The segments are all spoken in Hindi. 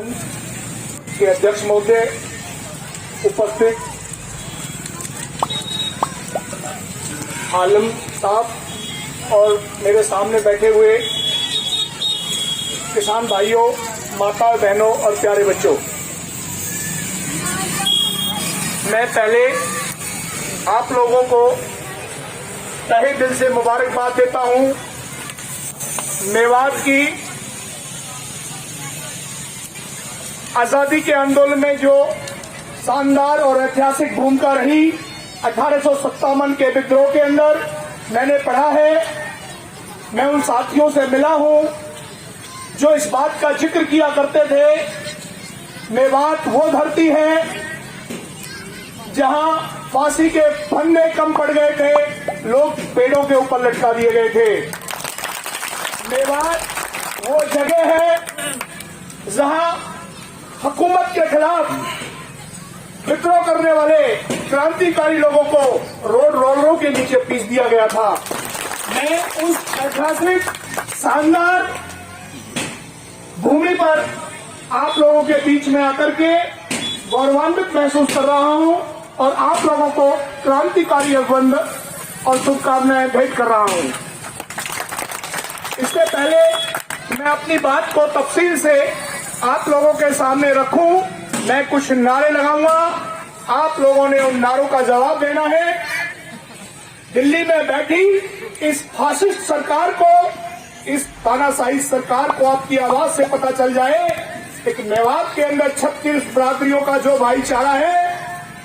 के अध्यक्ष महोदय, उपस्थित आलम साहब और मेरे सामने बैठे हुए किसान भाइयों, माता बहनों और प्यारे बच्चों, मैं पहले आप लोगों को तहे दिल से मुबारकबाद देता हूं। मेवात की आजादी के आंदोलन में जो शानदार और ऐतिहासिक भूमिका रही 1857 के विद्रोह के अंदर, मैंने पढ़ा है। मैं उन साथियों से मिला हूं जो इस बात का जिक्र किया करते थे, मेवात वो धरती है जहां फांसी के फंदे कम पड़ गए थे, लोग पेड़ों के ऊपर लटका दिए गए थे। मेवात वो जगह है जहां हुकूमत के खिलाफ विद्रोह करने वाले क्रांतिकारी लोगों को रोड रोलरों के नीचे पीस दिया गया था। मैं उस ऐतिहासिक शानदार भूमि पर आप लोगों के बीच में आकर के गौरवान्वित महसूस कर रहा हूं और आप लोगों को क्रांतिकारी अभिनंदन और शुभकामनाएं भेंट कर रहा हूं। इससे पहले मैं अपनी बात को तफसील से आप लोगों के सामने रखूं, मैं कुछ नारे लगाऊंगा, आप लोगों ने उन नारों का जवाब देना है। दिल्ली में बैठी इस फासिस्ट सरकार को, इस तानाशाही सरकार को आपकी आवाज से पता चल जाए कि मेवात के अंदर 36 बरादरियों का जो भाईचारा है,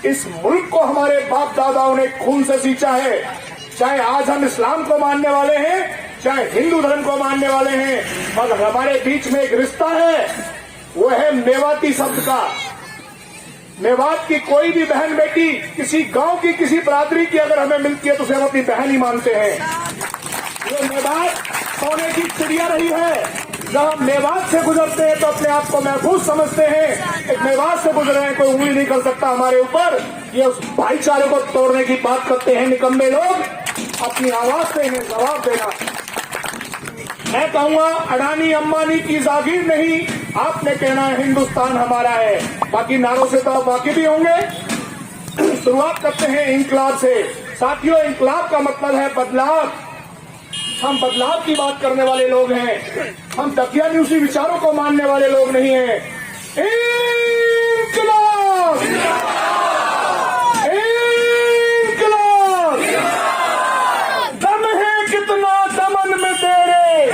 इस मुल्क को हमारे बाप दादाओं ने खून से सींचा है। चाहे आज हम इस्लाम को मानने वाले हैं, चाहे हिंदू धर्म को मानने वाले हैं, मगर हमारे बीच में एक रिश्ता है, वो है मेवाती शब्द का। मेवात की कोई भी बहन बेटी किसी गांव की किसी बरादरी की अगर हमें मिलती है तो उसे हम अपनी बहन ही मानते हैं। ये मेवात सोने की चिड़िया रही है। जब हम मेवात से गुजरते हैं तो अपने आप को महफूज समझते हैं। एक मेवात से गुजर रहे हैं, कोई उंगली नहीं कर सकता हमारे ऊपर। ये उस भाईचारे को तोड़ने की बात करते हैं निकम्मे लोग। अपनी आवाज से इन्हें जवाब देना। मैं कहूंगा अडानी अंबानी की जागीर नहीं, आपने कहना है हिंदुस्तान हमारा है। बाकी नारों से तो आप वाकिफ ही होंगे। शुरुआत करते हैं इंकलाब से। साथियों, इंकलाब का मतलब है बदलाव। हम बदलाव की बात करने वाले लोग हैं, हम दकियानूसी विचारों को मानने वाले लोग नहीं हैं। इंकलाब, इंकलाब, दम है कितना दमन में तेरे,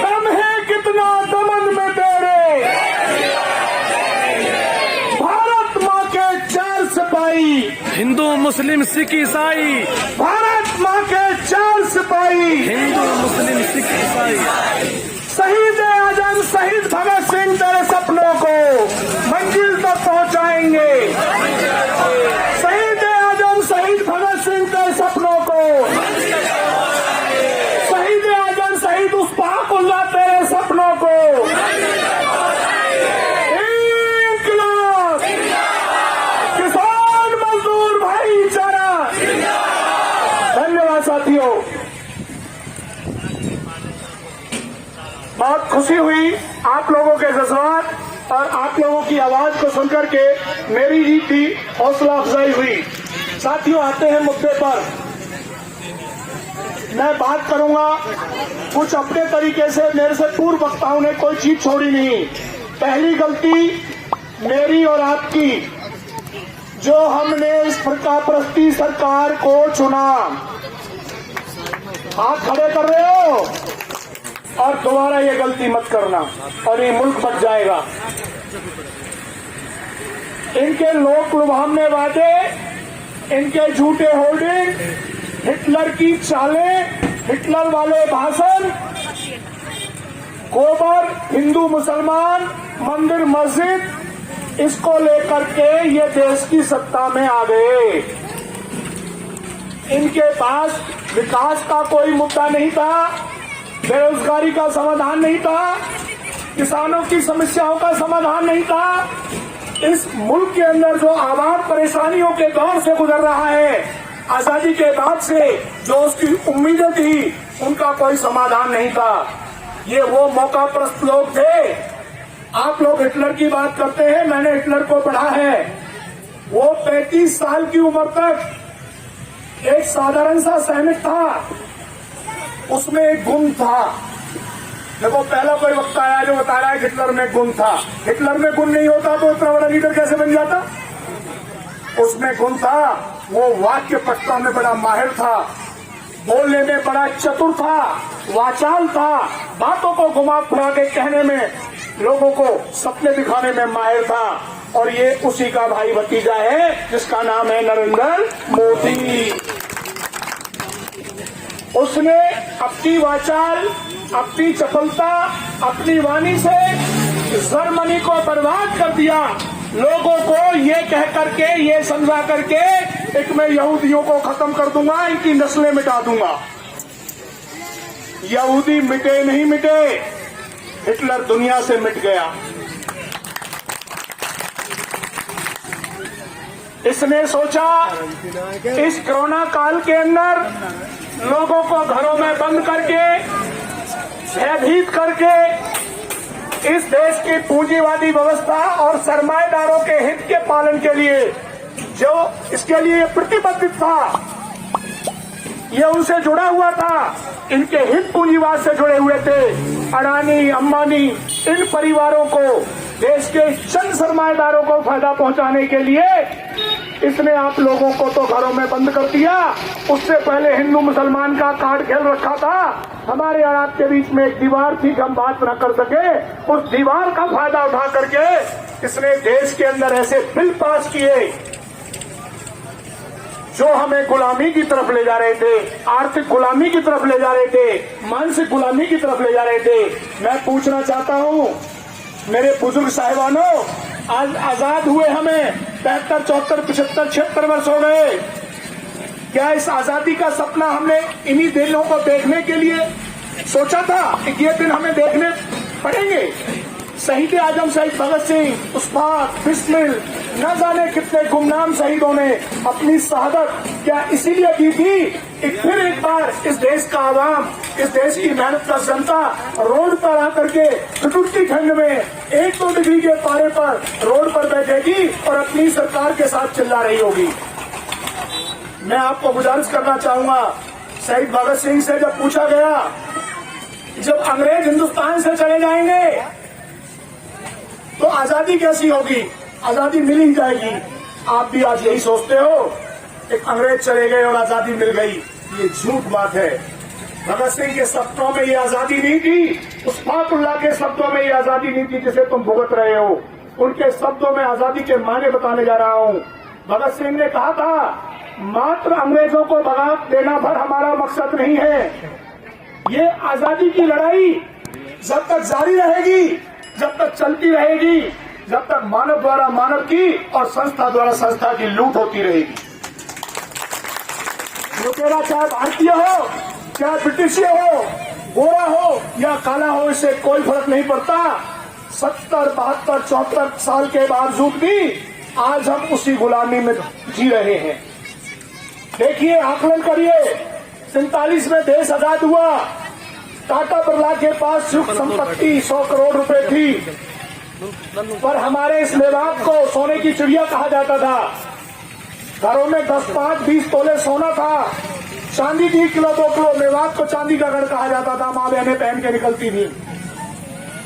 दम है कितना दमन में तेरे। भारत माँ के 4 सिपाही, हिंदू मुस्लिम सिख ईसाई, भारत माँ के 4 सिपाही, हिंदू मुस्लिम सिख ईसाई, शहीद आजम शहीद भगत सिंह तेरे सपनों को मंजिल तक पहुंचाएंगे। शहीद आजम शहीद भगत सिंह तेरे सपनों को, शहीद आजम शहीद उस्ताकुल्लाह तेरे सपनों को। इंकलाब, किसान मजदूर भाईचारा। धन्यवाद साथियों, बहुत खुशी हुई आप लोगों के जज्बात और आप लोगों की आवाज को सुनकर के मेरी भी हौसला अफजाई हुई। साथियों, आते हैं मुद्दे पर। मैं बात करूंगा कुछ अपने तरीके से, मेरे से पूर्व वक्ताओं ने कोई चीज छोड़ी नहीं। पहली गलती मेरी और आपकी, जो हमने इस फरकापरस्ती सरकार को चुना। हाथ खड़े कर रहे हो और दोबारा ये गलती मत करना और ये मुल्क बच जाएगा। इनके लोक लुभावने वादे, इनके झूठे होर्डिंग, हिटलर की चालें, हिटलर वाले भाषण, गोबर, हिंदू मुसलमान, मंदिर मस्जिद, इसको लेकर के ये देश की सत्ता में आ गए। इनके पास विकास का कोई मुद्दा नहीं था, बेरोजगारी का समाधान नहीं था, किसानों की समस्याओं का समाधान नहीं था। इस मुल्क के अंदर जो आवाम परेशानियों के दौर से गुजर रहा है, आजादी के बाद से जो उसकी उम्मीदें थी, उनका कोई समाधान नहीं था। ये वो मौकापरस्त लोग थे आप लोग हिटलर की बात करते हैं, मैंने हिटलर को पढ़ा है। वो 35 साल की उम्र तक एक साधारण सा सैनिक था, उसमें एक गुण था। देखो, पहला कोई वक्त आया जो बता रहा है हिटलर में गुण था। हिटलर में गुण नहीं होता तो इतना बड़ा लीडर कैसे बन जाता? उसमें गुण था, वो वाक्य पटता में बड़ा माहिर था, बोलने में बड़ा चतुर था, वाचाल था, बातों को घुमा फिरा के कहने में, लोगों को सपने दिखाने में माहिर था। और ये उसी का भाई भतीजा है जिसका नाम है नरेंद्र मोदी। उसने अपनी वाचाल, अपनी चपलता, अपनी वाणी से जर्मनी को बर्बाद कर दिया। लोगों को ये कह करके, ये समझा करके एक मैं यहूदियों को खत्म कर दूंगा, इनकी नस्लें मिटा दूंगा। यहूदी मिटे नहीं मिटे, हिटलर दुनिया से मिट गया। इसने सोचा इस कोरोना काल के अंदर लोगों को घरों में बंद करके, भयभीत करके, इस देश की पूंजीवादी व्यवस्था और सरमाएदारों के हित के पालन के लिए जो इसके लिए प्रतिबद्ध था, ये उनसे जुड़ा हुआ था, इनके हित पूंजीवाद से जुड़े हुए थे। अडानी, अंबानी, इन परिवारों को, देश के चंद सरमाएदारों को फायदा पहुंचाने के लिए इसने आप लोगों को तो घरों में बंद कर दिया। उससे पहले हिंदू मुसलमान का कार्ड खेल रखा था। हमारे और आपके बीच में एक दीवार थी कि हम बात न कर सके, उस दीवार का फायदा उठा करके इसने देश के अंदर ऐसे बिल पास किए जो हमें गुलामी की तरफ ले जा रहे थे, आर्थिक गुलामी की तरफ ले जा रहे थे, मानसिक गुलामी की तरफ ले जा रहे थे। मैं पूछना चाहता हूं मेरे बुजुर्ग साहिबानों, आज आजाद हुए हमें 73, 74, 75, 76 वर्ष हो गए। क्या इस आजादी का सपना हमने इन्हीं दिनों को देखने के लिए सोचा था कि ये दिन हमें देखने पड़ेंगे? शहीद आजम शहीद भगत सिंह, उस्मान, बिस्मिल, न जाने कितने गुमनाम शहीदों ने अपनी शहादत क्या इसीलिए दी थी कि फिर एक बार इस देश का आवाम, इस देश की मेहनत का जनता रोड पर आकर के ठिठुरती ठंड में 1-2 डिग्री के पारे पर रोड पर बैठेगी और अपनी सरकार के साथ चिल्ला रही होगी। मैं आपको गुजारिश करना चाहूंगा, शहीद भगत सिंह से जब पूछा गया जब अंग्रेज हिंदुस्तान से चले जाएंगे तो आजादी कैसी होगी? आजादी मिल ही जाएगी। आप भी आज यही सोचते हो, एक अंग्रेज चले गए और आजादी मिल गई। ये झूठ बात है। भगत सिंह के शब्दों में ये आजादी नहीं थी, उस्मातुल्लाह के शब्दों में ये आजादी नहीं थी जिसे तुम भुगत रहे हो। उनके शब्दों में आजादी के मायने बताने जा रहा हूं। भगत सिंह ने कहा था, मात्र अंग्रेजों को भगा देना भर हमारा मकसद नहीं है। ये आजादी की लड़ाई जब तक जारी रहेगी, जब तक चलती रहेगी, जब तक मानव द्वारा मानव की और संस्था द्वारा संस्था की लूट होती रहेगी। लुटेरा चाहे भारतीय हो, चाहे ब्रिटिश हो, गोरा हो या काला हो, इससे कोई फर्क नहीं पड़ता। 70, 72, 74 साल के बावजूद भी आज हम उसी गुलामी में जी रहे हैं। देखिए, आकलन करिए, 47 में देश आजाद हुआ, टाटा बिरला के पास सुख संपत्ति 100 करोड़ रुपए थी, पर हमारे इस मेवात को सोने की चिड़िया कहा जाता था। घरों में 10, 5, 20 तोले सोना था, चांदी की 1 किलो 2 किलो, मेवात को चांदी का घर कहा जाता था, माँ बहनें पहन के निकलती थी।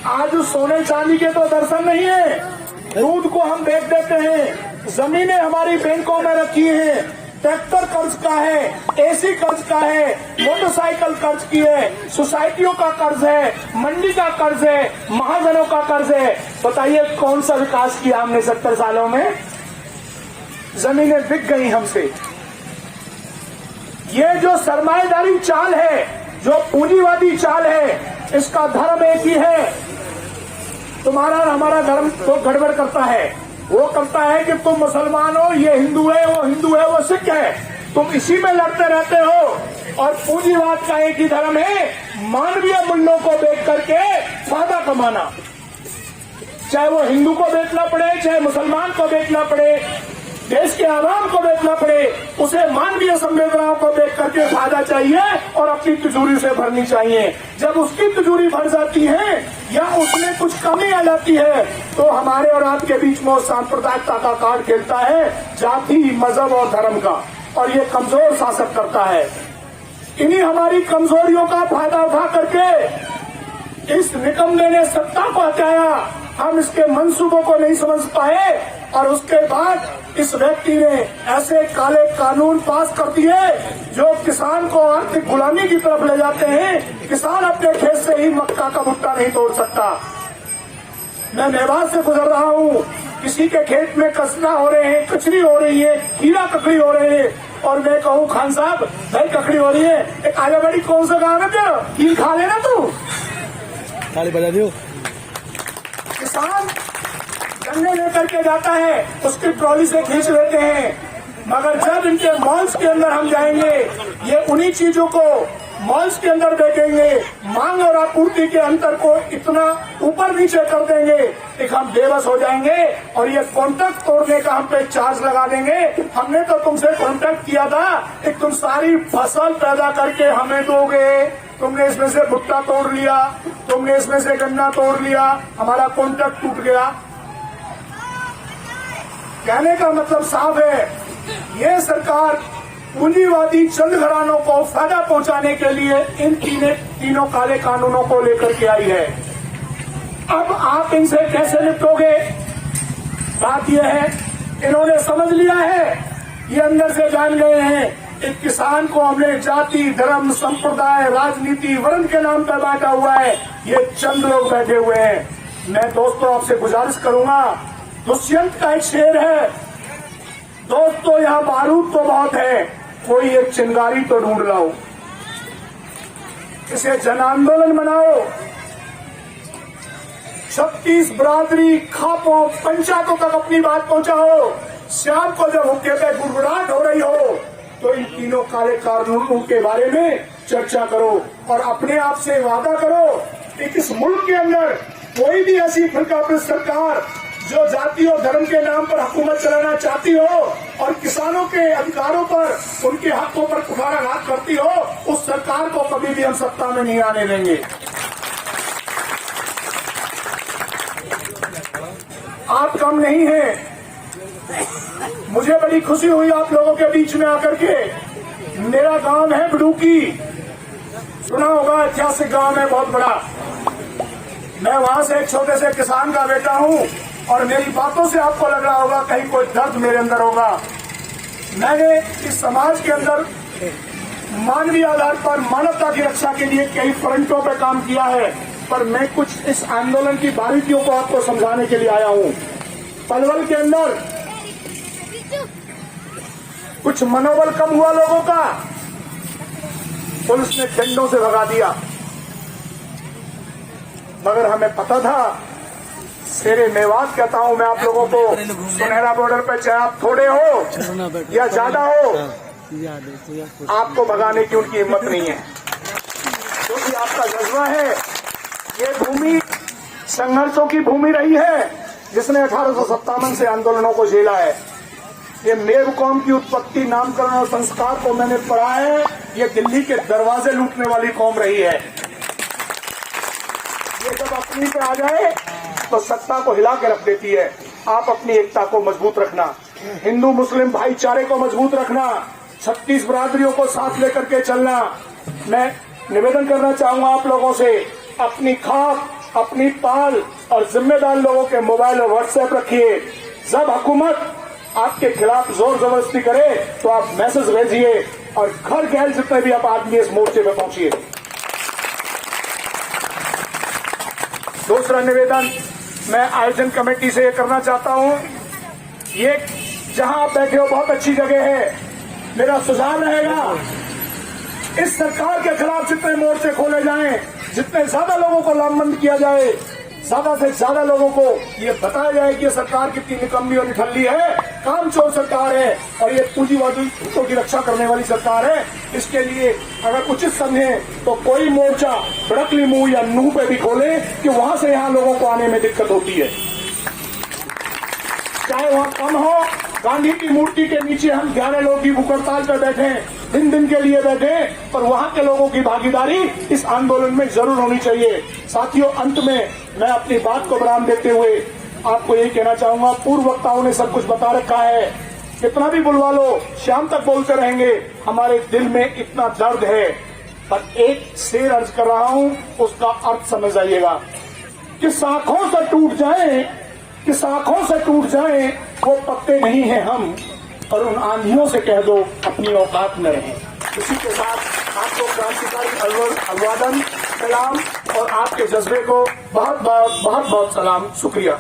आज उस सोने चांदी के तो दर्शन नहीं है। दूध को हम बेच देते हैं, जमीनें हमारी बैंकों में रखी हैं, ट्रैक्टर कर्ज का है, एसी कर्ज का है, मोटरसाइकिल कर्ज की है, सोसाइटियों का कर्ज है, मंडी का कर्ज है, महाजनों का कर्ज है। बताइए कौन सा विकास किया हमने 70 सालों में? जमीनें बिक गई हमसे। ये जो सरमाएदारी चाल है, जो पूंजीवादी चाल है, इसका धर्म एक ही है। तुम्हारा और हमारा धर्म तो गड़बड़ करता है। वो करता है कि तुम मुसलमान हो, ये हिंदू है, वो हिंदू है, वो सिख है, तुम इसी में लड़ते रहते हो। और पूंजीवाद का एक ही धर्म है, मानवीय मूल्यों को बेच करके फायदा कमाना। चाहे वो हिंदू को बेचना पड़े, चाहे मुसलमान को बेचना पड़े, देश के आवाम को बेचना पड़े, उसे मानवीय संवेदनाओं को देख करके फायदा चाहिए और अपनी तिजोरी से भरनी चाहिए। जब उसकी तिजोरी भर जाती है या उसमें कुछ कमी आ जाती है तो हमारे और आपके बीच में सांप्रदायिकता का कार्ड खेलता है, जाति, मजहब और धर्म का, और ये कमजोर शासक करता है। इन्हीं हमारी कमजोरियों का फायदा उठा करके इस निकम्मे ने सत्ता को हटाया। हम इसके मंसूबों को नहीं समझ पाए और उसके बाद इस व्यक्ति ने ऐसे काले कानून पास कर दिए जो किसान को आर्थिक गुलामी की तरफ ले जाते हैं। किसान अपने खेत से ही मक्का का भुट्टा नहीं तोड़ सकता। मैं मेवात से गुजर रहा हूँ, किसी के खेत में कसना हो रहे हैं, कचरी हो रही है, कीड़ा ककड़ी हो रहे हैं, और मैं कहूँ खान साहब भाई ककड़ी हो रही है, एक आगे बड़ी कौन सा गाँव है तेरा, कील खा लेना तू। ताली बजा दियो। किसान गन्ने लेकर के जाता है, उसकी ट्रॉली से खींच लेते हैं, मगर जब इनके मॉल्स के अंदर हम जाएंगे ये उन्हीं चीजों को मॉल्स के अंदर बेचेंगे, मांग और आपूर्ति के अंतर को इतना ऊपर नीचे कर देंगे कि हम बेबस हो जाएंगे और ये कॉन्ट्रैक्ट तोड़ने का हम पे चार्ज लगा देंगे। हमने तो तुमसे कॉन्ट्रैक्ट किया था कि तुम सारी फसल पैदा करके हमें दोगे, तुमने इसमें से भुट्टा तोड़ लिया, तुमने इसमें से गन्ना तोड़ लिया, हमारा कॉन्ट्रैक्ट टूट गया। कहने का मतलब साफ है, ये सरकार पूंजीवादी चंद घरानों को फायदा पहुंचाने के लिए इन तीनों काले कानूनों को लेकर के आई है। अब आप इनसे कैसे निपटोगे? बात यह है, इन्होंने समझ लिया है, ये अंदर से जान गए हैं, एक किसान को हमने जाति, धर्म, संप्रदाय, राजनीति, वर्ण के नाम पर बांटा हुआ है। ये चंद लोग बैठे हुए हैं। मैं दोस्तों आपसे गुजारिश करूंगा, दुष्यंत का एक शेर है, दोस्तों यहाँ बारूद तो बहुत है, कोई एक चिंगारी तो ढूंढ लाओ, इसे जन आंदोलन बनाओ। 36 बरादरी, खापों, पंचायतों तक अपनी बात पहुंचाओ। शाम को जब हुक्के पे गुड़गुड़ाहट हो रही हो तो इन तीनों काले कानूनों के बारे में चर्चा करो और अपने आप से वादा करो कि इस मुल्क के अंदर कोई भी ऐसी फिरकाप्रस्त सरकार जो जाति और धर्म के नाम पर हुकूमत चलाना चाहती हो और किसानों के अधिकारों पर, उनके हकों पर कुठाराघात करती हो, उस सरकार को कभी भी हम सत्ता में नहीं आने देंगे। आप कम नहीं हैं। मुझे बड़ी खुशी हुई आप लोगों के बीच में आकर के। मेरा गांव है बडूकी, सुना होगा, ऐतिहासिक गांव है बहुत बड़ा। मैं वहां से एक छोटे से किसान का बेटा हूं और मेरी बातों से आपको लग रहा होगा कहीं कोई दर्द मेरे अंदर होगा। मैंने इस समाज के अंदर मानवीय आधार पर मानवता की रक्षा के लिए कई फ्रंटों पर काम किया है, पर मैं कुछ इस आंदोलन की बारीकियों को आपको समझाने के लिए आया हूं। पलवल के अंदर कुछ मनोबल कम हुआ लोगों का, पुलिस ने डंडों से भगा दिया, मगर हमें पता था, शेरे मेवात कहता हूं मैं आप लोगों को, सुनहरा बॉर्डर पर चाहे आप थोड़े हो या ज्यादा हो, आपको भगाने की उनकी हिम्मत नहीं है, क्योंकि आपका जज्बा है। ये भूमि संघर्षों की भूमि रही है, जिसने 1857 से आंदोलनों को झेला है। ये मेव कौम की उत्पत्ति, नामकरण और संस्कार को मैंने पढ़ा है। ये दिल्ली के दरवाजे लूटने वाली कौम रही है। ये जब अपनी पे आ जाए तो सत्ता को हिला के रख देती है। आप अपनी एकता को मजबूत रखना, हिंदू मुस्लिम भाईचारे को मजबूत रखना, 36 बरादरियों को साथ लेकर के चलना। मैं निवेदन करना चाहूंगा आप लोगों से, अपनी खाप, अपनी पाल और जिम्मेदार लोगों के मोबाइल और व्हाट्सएप रखिए। जब हुकूमत आपके खिलाफ जोर जबरदस्ती करे तो आप मैसेज भेजिए और घर गैल जितने भी आप आदमी इस मोर्चे में पहुंचिए। दूसरा निवेदन मैं आयोजन कमेटी से ये करना चाहता हूं, ये जहां आप बैठे हो बहुत अच्छी जगह है। मेरा सुझाव रहेगा, इस सरकार के खिलाफ जितने मोर्चे खोले जाएं, जितने ज्यादा लोगों को लामबंद किया जाए, ज्यादा से ज्यादा लोगों को ये बताया जाए कि ये सरकार कितनी निकम्मी और निठल्ली है, कामचोर सरकार है और ये पूंजीवादी हितों की रक्षा करने वाली सरकार है। इसके लिए अगर उचित समझे तो कोई मोर्चा बड़कली मुंह या नूह पे भी खोले कि वहां से यहां लोगों को आने में दिक्कत होती है, चाहे वहां कम हो, गांधी की मूर्ति के नीचे हम 11 लोग की भूख हड़ताल पे बैठे, दिन के लिए बैठे, पर वहां के लोगों की भागीदारी इस आंदोलन में जरूर होनी चाहिए। साथियों, अंत में मैं अपनी बात को विराम देते हुए आपको यही कहना चाहूंगा, पूर्व वक्ताओं ने सब कुछ बता रखा है, कितना भी बुलवा लो, शाम तक बोलते रहेंगे, हमारे दिल में इतना दर्द है। पर एक शेर अर्ज कर रहा हूं, उसका अर्थ समझ आइएगा कि शाखों से टूट जाएं वो पत्ते नहीं हैं हम, और उन आंधियों से कह दो अपनी औकात में रहें। इसी के साथ आपको क्रांतिकारी अभिवादन, सलाम और आपके जज्बे को बहुत बहुत सलाम, शुक्रिया।